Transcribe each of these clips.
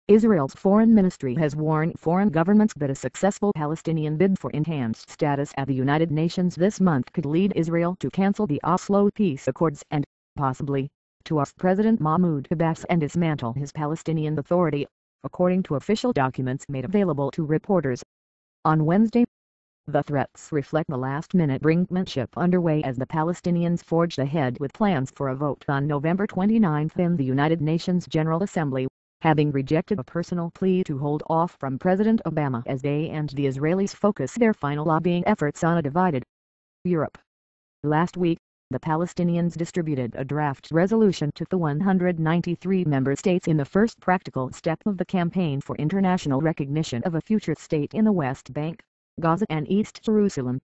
Israel's foreign ministry has warned foreign governments that a successful Palestinian bid for enhanced status at the United Nations this month could lead Israel to cancel the Oslo peace accords and, possibly, to oust President Mahmoud Abbas and dismantle his Palestinian Authority, according to official documents made available to reporters. On Wednesday, the threats reflect the last-minute brinkmanship underway as the Palestinians forged ahead with plans for a vote on November 29 in the United Nations General Assembly, having rejected a personal plea to hold off from President Obama as they and the Israelis focus their final lobbying efforts on a divided Europe. Last week, the Palestinians distributed a draft resolution to the 193 member states in the first practical step of the campaign for international recognition of a future state in the West Bank, Gaza and East Jerusalem.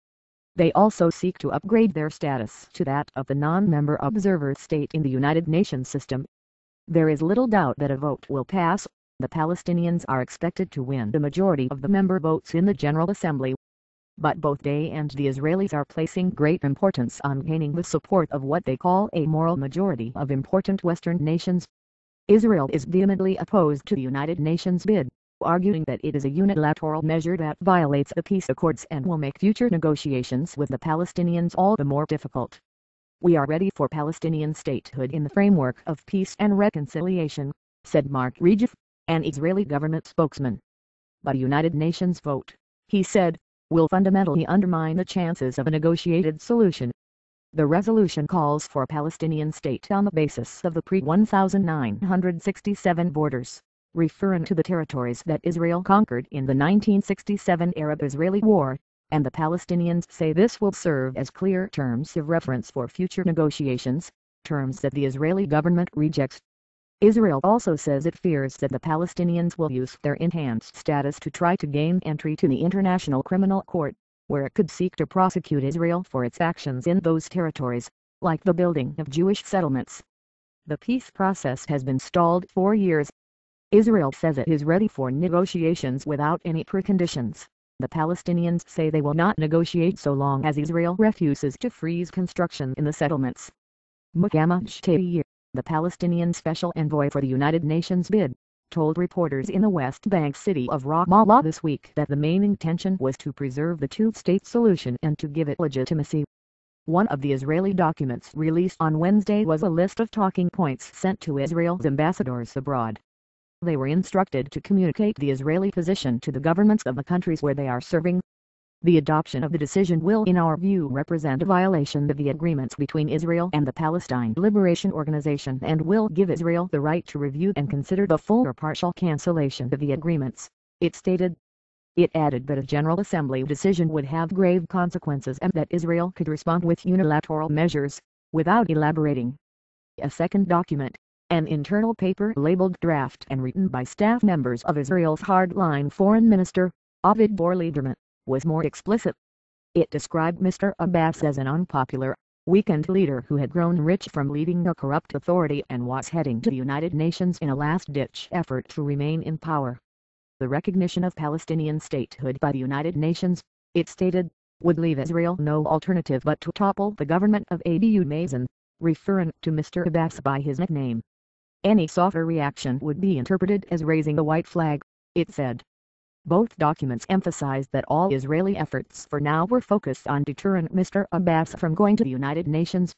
They also seek to upgrade their status to that of the non-member observer state in the United Nations system. There is little doubt that a vote will pass. The Palestinians are expected to win the majority of the member votes in the General Assembly. But both they and the Israelis are placing great importance on gaining the support of what they call a moral majority of important Western nations. Israel is vehemently opposed to the United Nations bid, arguing that it is a unilateral measure that violates the peace accords and will make future negotiations with the Palestinians all the more difficult. "We are ready for Palestinian statehood in the framework of peace and reconciliation," said Mark Regev, an Israeli government spokesman. "But a United Nations vote," he said, "will fundamentally undermine the chances of a negotiated solution." The resolution calls for a Palestinian state on the basis of the pre-1967 borders, referring to the territories that Israel conquered in the 1967 Arab-Israeli War, and the Palestinians say this will serve as clear terms of reference for future negotiations, terms that the Israeli government rejects. Israel also says it fears that the Palestinians will use their enhanced status to try to gain entry to the International Criminal Court, where it could seek to prosecute Israel for its actions in those territories, like the building of Jewish settlements. The peace process has been stalled for years. Israel says it is ready for negotiations without any preconditions. The Palestinians say they will not negotiate so long as Israel refuses to freeze construction in the settlements. Muhammad Shtayyeh, the Palestinian special envoy for the United Nations bid, told reporters in the West Bank city of Ramallah this week that the main intention was to preserve the two-state solution and to give it legitimacy. One of the Israeli documents released on Wednesday was a list of talking points sent to Israel's ambassadors abroad. They were instructed to communicate the Israeli position to the governments of the countries where they are serving. The adoption of the decision will in our view represent a violation of the agreements between Israel and the Palestine Liberation Organization and will give Israel the right to review and consider the full or partial cancellation of the agreements, it stated. It added that a General Assembly decision would have grave consequences and that Israel could respond with unilateral measures, without elaborating. A second document, an internal paper labeled draft and written by staff members of Israel's hardline foreign minister, Avigdor Lieberman, was more explicit. It described Mr. Abbas as an unpopular, weakened leader who had grown rich from leading a corrupt authority and was heading to the United Nations in a last-ditch effort to remain in power. The recognition of Palestinian statehood by the United Nations, it stated, would leave Israel no alternative but to topple the government of Abu Mazen, referring to Mr. Abbas by his nickname. Any softer reaction would be interpreted as raising the white flag, it said. Both documents emphasized that all Israeli efforts for now were focused on deterring Mr. Abbas from going to the United Nations.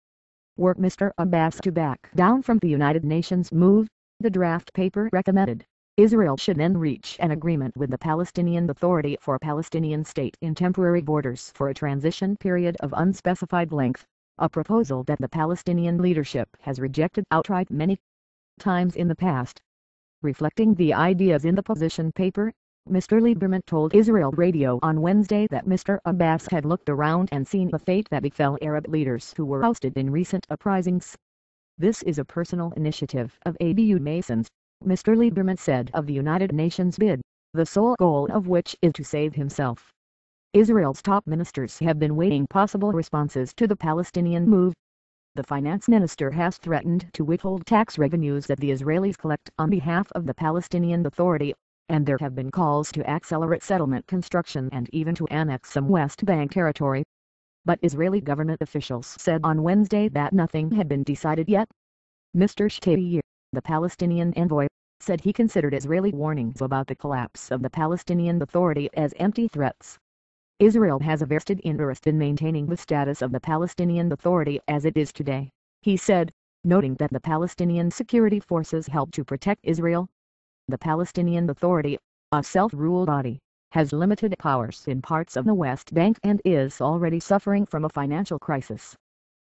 Were Mr. Abbas to back down from the United Nations move, the draft paper recommended, Israel should then reach an agreement with the Palestinian Authority for a Palestinian state in temporary borders for a transition period of unspecified length, a proposal that the Palestinian leadership has rejected outright many times in the past. Reflecting the ideas in the position paper, Mr. Lieberman told Israel Radio on Wednesday that Mr. Abbas had looked around and seen the fate that befell Arab leaders who were ousted in recent uprisings. "This is a personal initiative of Abu Mazen's," Mr. Lieberman said of the United Nations bid, the sole goal of which is to save himself. Israel's top ministers have been weighing possible responses to the Palestinian move. The finance minister has threatened to withhold tax revenues that the Israelis collect on behalf of the Palestinian Authority, and there have been calls to accelerate settlement construction and even to annex some West Bank territory. But Israeli government officials said on Wednesday that nothing had been decided yet. Mr. Shtayyeh, the Palestinian envoy, said he considered Israeli warnings about the collapse of the Palestinian Authority as empty threats. Israel has a vested interest in maintaining the status of the Palestinian Authority as it is today, he said, noting that the Palestinian security forces help to protect Israel. The Palestinian Authority, a self-ruled body, has limited powers in parts of the West Bank and is already suffering from a financial crisis.